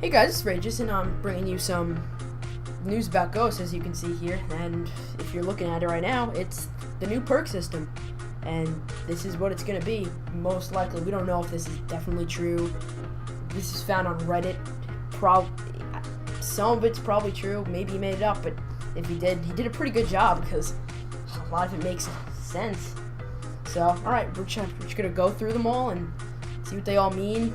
Hey guys, it's RAGEz, and I'm bringing you some news about Ghosts, as you can see here. And if you're looking at it right now, it's the new perk system, and this is what it's going to be. Most likely, we don't know if this is definitely true. This is found on Reddit. Some of it's probably true. Maybe he made it up, but if he did a pretty good job, because a lot of it makes sense. So, alright, we're just going to go through them all and see what they all mean,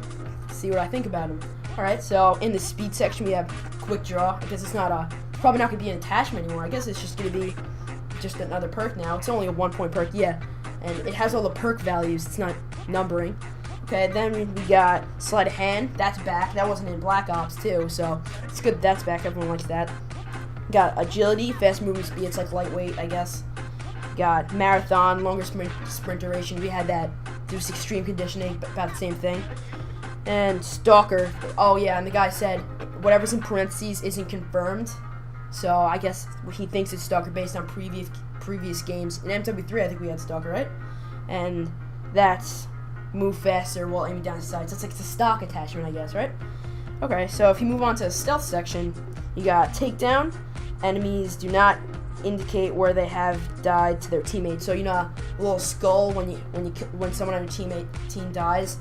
see what I think about them. Alright, so in the speed section we have quick draw. I guess it's probably not going to be an attachment anymore. I guess it's just going to be just another perk now. It's only a 1-point perk, yeah. And it has all the perk values. It's not numbering. Okay, then we got sleight of hand. That's back. That wasn't in Black Ops too, so it's good that's back. Everyone likes that. Got agility, fast movement speed. It's like lightweight, I guess. Got marathon, longer sprint duration. We had that. There's extreme conditioning, but about the same thing. And stalker. Oh yeah, and the guy said whatever's in parentheses isn't confirmed. So I guess he thinks it's stalker based on previous games. In MW3, I think we had stalker, right? And that's move faster while aiming down sights. That's like the stock attachment, I guess, right? Okay, so if you move on to the stealth section, you got takedown. Enemies do not indicate where they have died to their teammates. So you know a little skull when someone on your team dies.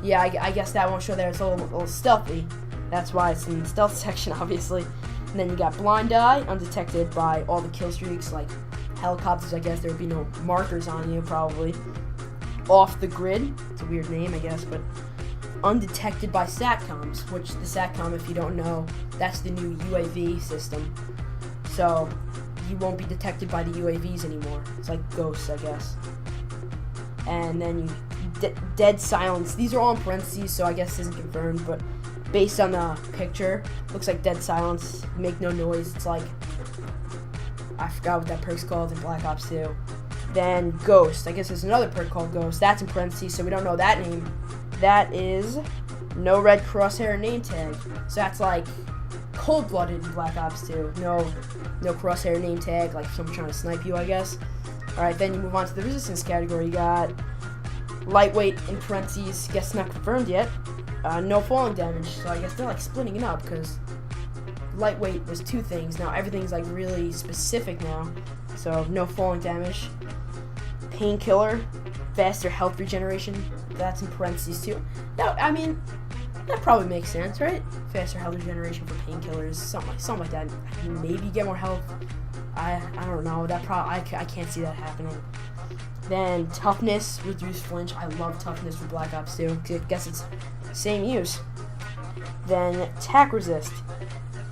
Yeah, I guess that won't show there. It's a little stealthy. That's why it's in the stealth section, obviously. And then you got blind eye, undetected by all the kill streaks, like helicopters. I guess there would be no markers on you, probably. Off the grid. It's a weird name, I guess, but undetected by SATCOMs, which the SATCOM, if you don't know, that's the new UAV system. So you won't be detected by the UAVs anymore. It's like ghosts, I guess. And then you dead silence. These are all in parentheses, so I guess this isn't confirmed, but based on the picture, looks like dead silence. Make no noise. It's like, I forgot what that perk's called in Black Ops 2. Then ghost. I guess there's another perk called ghost. That's in parentheses, so we don't know that name. That is no red crosshair name tag. So that's like cold-blooded in Black Ops 2. No crosshair name tag, like someone trying to snipe you, I guess. Alright, then you move on to the resistance category. You got lightweight in parentheses, guess not confirmed yet. No falling damage, so I guess they're like splitting it up, because lightweight was two things. Now everything's like really specific now. So no falling damage. Painkiller, faster health regeneration. That's in parentheses too. Now, I mean, that probably makes sense, right? Faster health regeneration for painkillers, something like that. Maybe get more health. I don't know. I can't see that happening. Then toughness, reduced flinch. I love toughness for Black Ops 2. I guess it's same use. Then attack resist.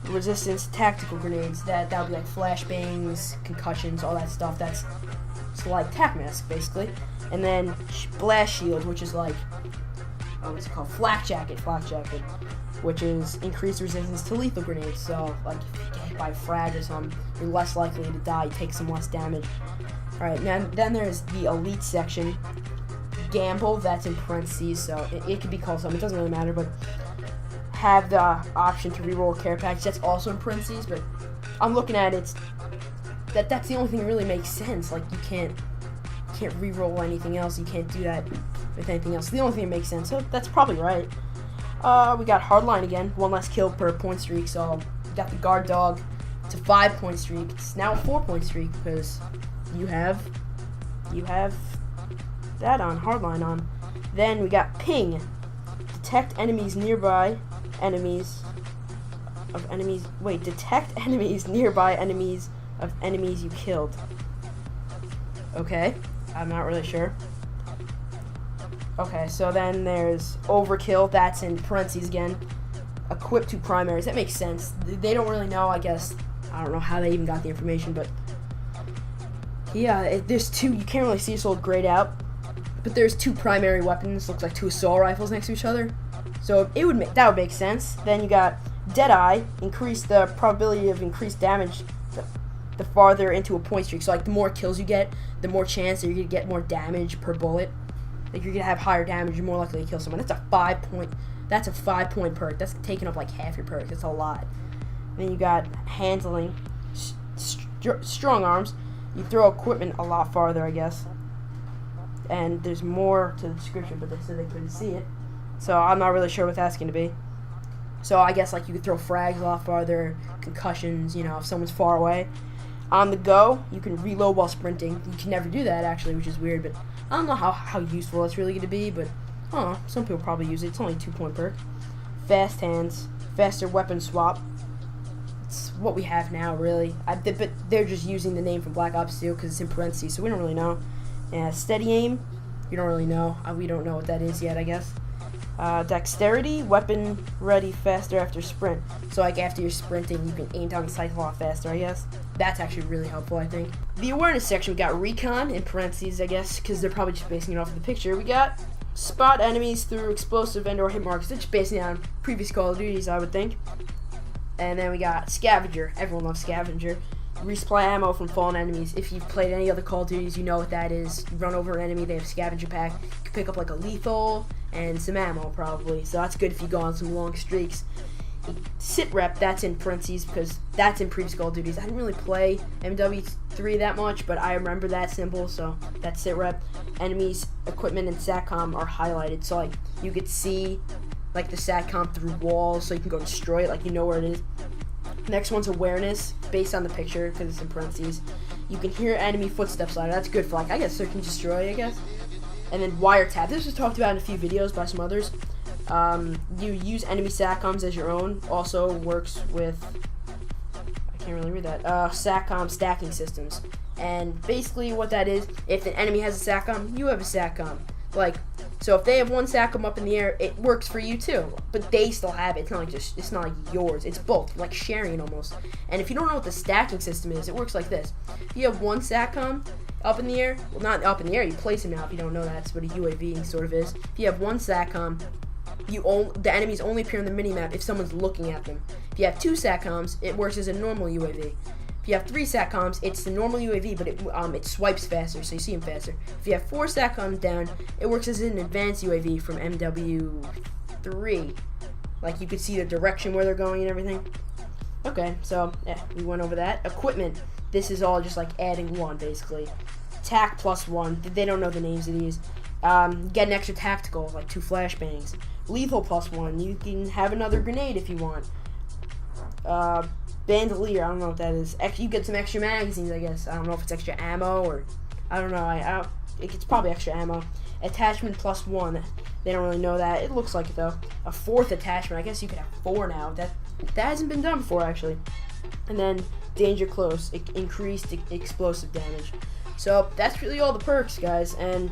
Resistance tactical grenades. That would be like flashbangs, concussions, all that stuff. That's like tac mask basically. And then blast shield, which is like what's it called? Flak jacket, which is increased resistance to lethal grenades. So like if you get hit by a frag or something, you're less likely to die. You take some less damage. Alright, now then there's the elite section. Gamble, that's in parentheses, so it could be called something, it doesn't really matter, but have the option to reroll a care package, that's also in parentheses, but I'm looking at it, that's the only thing that really makes sense. Like, you can't reroll anything else, you can't do that with anything else. The only thing that makes sense, so that's probably right. We got hardline again, 1 less kill per point streak, so we got the guard dog. It's a 5-point streak, it's now a 4-point streak, because you have that on, hardline on. Then we got ping. Detect enemies nearby enemies of enemies. Wait, detect enemies nearby enemies of enemies you killed. Okay, I'm not really sure. Okay, so then there's overkill. That's in parentheses again. Equipped to primaries. That makes sense. They don't really know, I guess. I don't know how they even got the information, but yeah, there's two. You can't really see this old grayed out, but there's 2 primary weapons. Looks like 2 assault rifles next to each other. So that would make sense. Then you got Deadeye, increase the probability of increased damage the farther into a point streak. So like the more kills you get, the more chance that you're gonna get more damage per bullet. Like you're gonna have higher damage, you're more likely to kill someone. That's a 5-point perk. That's taking up like half your perk. That's a lot. Then you got handling, strong arms. You throw equipment a lot farther, I guess. And there's more to the description, but they said they couldn't see it. So I'm not really sure what that's going to be. So I guess like you could throw frags a lot farther, concussions, you know, if someone's far away. On the go, you can reload while sprinting. You can never do that actually, which is weird, but I don't know how useful it's really going to be, but I don't know, some people probably use it. It's only a 2-point perk. Fast hands, faster weapon swap. It's what we have now, really. But they're just using the name from Black Ops 2 because it's in parentheses, so we don't really know. And steady aim, you don't really know. We don't know what that is yet, I guess. Dexterity, weapon ready faster after sprint. So like after you're sprinting, you can aim down the sights a lot faster, I guess. That's actually really helpful, I think. The awareness section, we got recon in parentheses, I guess, because they're probably just basing it off of the picture. We got spot enemies through explosive and or hit marks. It's just basing it on previous Call of Duties, I would think. And then we got scavenger. Everyone loves scavenger. Resupply ammo from fallen enemies. If you've played any other Call of Duties, you know what that is. You run over an enemy, they have a scavenger pack. You can pick up like a lethal and some ammo probably. So that's good if you go on some long streaks. Sit rep, that's in parentheses because that's in previous Call of Duties. I didn't really play MW3 that much, but I remember that symbol, so that's sit rep. Enemies, equipment, and SATCOM are highlighted, so like you could see like the SATCOM through walls, so you can go destroy it, like you know where it is. Next one's awareness, based on the picture because it's in parentheses. You can hear enemy footsteps louder. That's good for like I guess search and destroy, I guess. And then wiretap. This was talked about in a few videos by some others. You use enemy SATCOMs as your own. Also works with, I can't really read that, SATCOM stacking systems. And basically what that is, if an enemy has a SATCOM, you have a SATCOM. Like, so if they have one SATCOM up in the air, it works for you too. But they still have it. It's not like it's not like yours. It's both, like sharing it almost. And if you don't know what the stacking system is, it works like this. If you have one SATCOM up in the air, well not up in the air, you place it now if you don't know that's what a UAV sort of is. If you have one SATCOM, the enemies only appear on the minimap if someone's looking at them. If you have two SATCOMs, it works as a normal UAV. If you have three SATCOMs, it's the normal UAV, but it swipes faster, so you see them faster. If you have four SATCOMs down, it works as an advanced UAV from MW3. Like, you could see the direction where they're going and everything. Okay, so, yeah, we went over that. Equipment, this is all just, like, adding one, basically. TAC +1, they don't know the names of these. Get an extra tactical, like 2 flashbangs. Lethal +1, you can have another grenade if you want. Bandolier, I don't know what that is. You get some extra magazines, I guess. I don't know if it's extra ammo or I don't know. It's probably extra ammo. Attachment +1. They don't really know that. It looks like it though. A fourth attachment. I guess you could have 4 now. That hasn't been done before actually. And then danger close. Increased explosive damage. So that's really all the perks, guys. And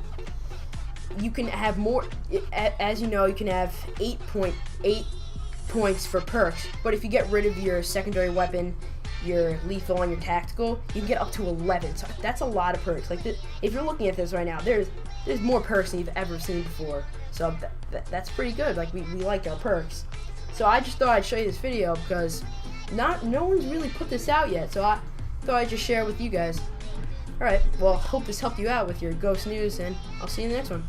you can have more. As you know, you can have 8.8 points for perks, but if you get rid of your secondary weapon, your lethal, and your tactical, you can get up to 11. So that's a lot of perks. Like if you're looking at this right now, there's more perks than you've ever seen before. So that's pretty good. Like we like our perks. So I just thought I'd show you this video because no one's really put this out yet. So I thought I'd just share it with you guys. All right. Well, hope this helped you out with your ghost news, and I'll see you in the next one.